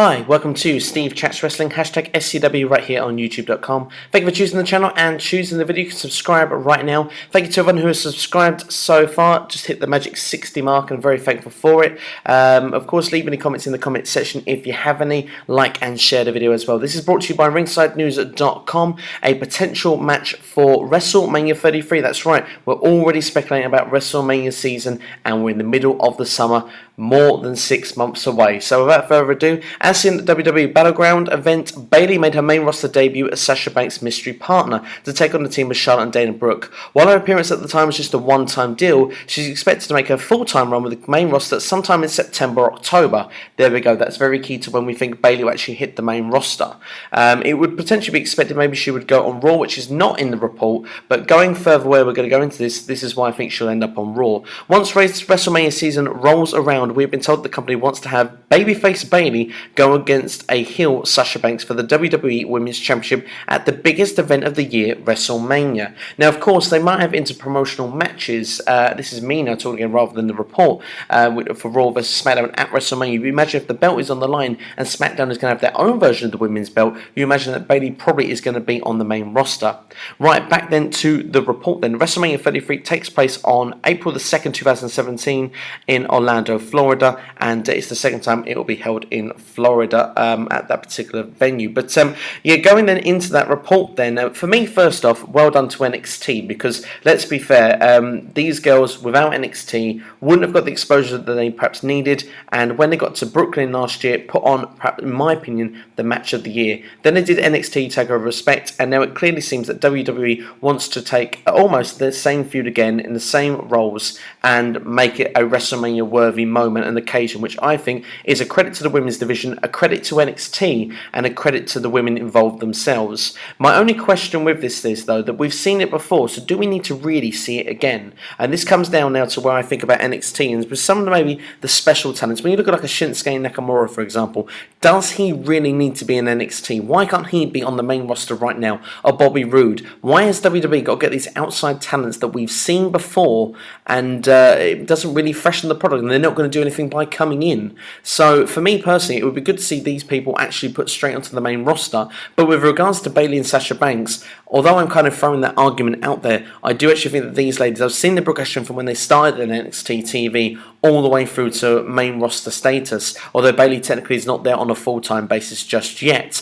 Hi, welcome to Steve Chats Wrestling, hashtag SCW right here on YouTube.com. Thank you for choosing the channel and choosing the video. You can subscribe right now. Thank you to everyone who has subscribed so far. Just hit the magic 60 mark and I'm very thankful for it. Of course, leave any comments in the comment section if you have any. Like and share the video as well. This is brought to you by RingsideNews.com. A potential match for WrestleMania 33. That's right, we're already speculating about WrestleMania season and we're in the middle of the summer, more than 6 months away. So without further ado, as in the WWE Battleground event, Bayley made her main roster debut as Sasha Banks' mystery partner to take on the team of Charlotte and Dana Brooke. While her appearance at the time was just a one-time deal, she's expected to make her full-time run with the main roster sometime in September or October. There we go, that's very key to when we think Bayley will actually hit the main roster. It would potentially be expected maybe she would go on Raw, which is not in the report, but going further where we're going to go into this is why I think she'll end up on Raw. Once WrestleMania season rolls around, we've been told the company wants to have babyface Bayley go against a heel Sasha Banks for the WWE Women's Championship at the biggest event of the year, WrestleMania. Now, of course, they might have interpromotional matches. This is me now talking again rather than the report for Raw versus SmackDown at WrestleMania. You imagine if the belt is on the line and SmackDown is going to have their own version of the women's belt, you imagine that Bayley probably is going to be on the main roster. Right, back then to the report then. WrestleMania 33 takes place on April the 2nd, 2017 in Orlando, Florida, and it's the second time it will be held in Florida at that particular venue. But yeah, going then into that report then, for me, first off, well done to NXT, because let's be fair, these girls without NXT wouldn't have got the exposure that they perhaps needed, and when they got to Brooklyn last year, put on, perhaps, in my opinion, the match of the year. Then they did NXT Take Over Respect, and now it clearly seems that WWE wants to take almost the same feud again in the same roles and make it a WrestleMania worthy moment and occasion, which I think is a credit to the women's division, a credit to NXT, and a credit to the women involved themselves. My only question with this is, though, that we've seen it before, so do we need to really see it again? And this comes down now to where I think about NXT, and with some of maybe the special talents. When you look at like a Shinsuke Nakamura, for example, does he really need to be in NXT? Why can't he be on the main roster right now? Or Bobby Roode? Why has WWE got to get these outside talents that we've seen before, and it doesn't really freshen the product, and they're not going to do anything by coming in? So for me personally, it would be good to see these people actually put straight onto the main roster. But with regards to Bayley and Sasha Banks, although I'm kind of throwing that argument out there, I do actually think that these ladies, I've seen the progression from when they started in NXT TV all the way through to main roster status, although Bayley technically is not there on a full-time basis just yet.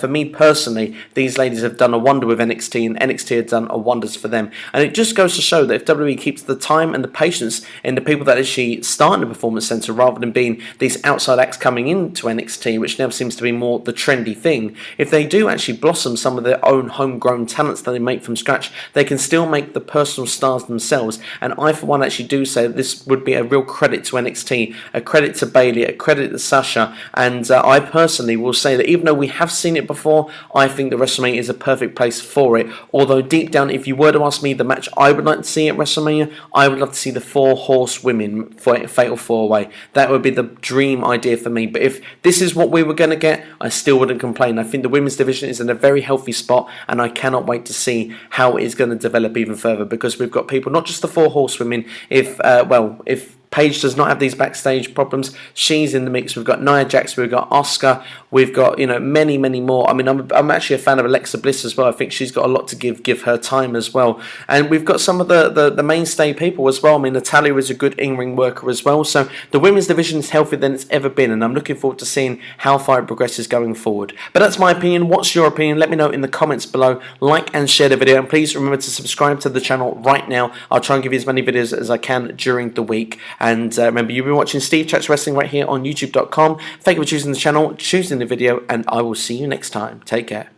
For me personally, these ladies have done a wonder with NXT, and NXT have done a wonders for them. And it just goes to show that if WWE keeps the time and the patience in the people that actually start in the Performance Center rather than being these outside acts coming into NXT, which now seems to be more the trendy thing, if they do actually blossom some of their own homegrown talents that they make from scratch, they can still make the personal stars themselves. And I, for one, actually do say that this would be a real credit to NXT, a credit to Bayley, a credit to Sasha, and I personally will say that even though we have seen it before, I think the WrestleMania is a perfect place for it. Although deep down, if you were to ask me the match I would like to see at WrestleMania, I would love to see the 4 horsewomen Fatal 4-Way. That would be the dream idea for me. But if this is what we were going to get, I still wouldn't complain. I think the women's division is in a very healthy spot, and I cannot wait to see how it is going to develop even further, because we've got people, not just the 4 horsewomen, if Paige does not have these backstage problems, she's in the mix. We've got Nia Jax, we've got Asuka, we've got, you know, many more. I mean, I'm actually a fan of Alexa Bliss as well. I think she's got a lot to give her time as well. And we've got some of the mainstay people as well. I mean, Natalya is a good in-ring worker as well. So the women's division is healthier than it's ever been, and I'm looking forward to seeing how far it progresses going forward. But that's my opinion. What's your opinion? Let me know in the comments below. Like and share the video, and please remember to subscribe to the channel right now. I'll try and give you as many videos as I can during the week. And remember, you've been watching Steve Chats Wrestling right here on YouTube.com. Thank you for choosing the channel, choosing the video, and I will see you next time. Take care.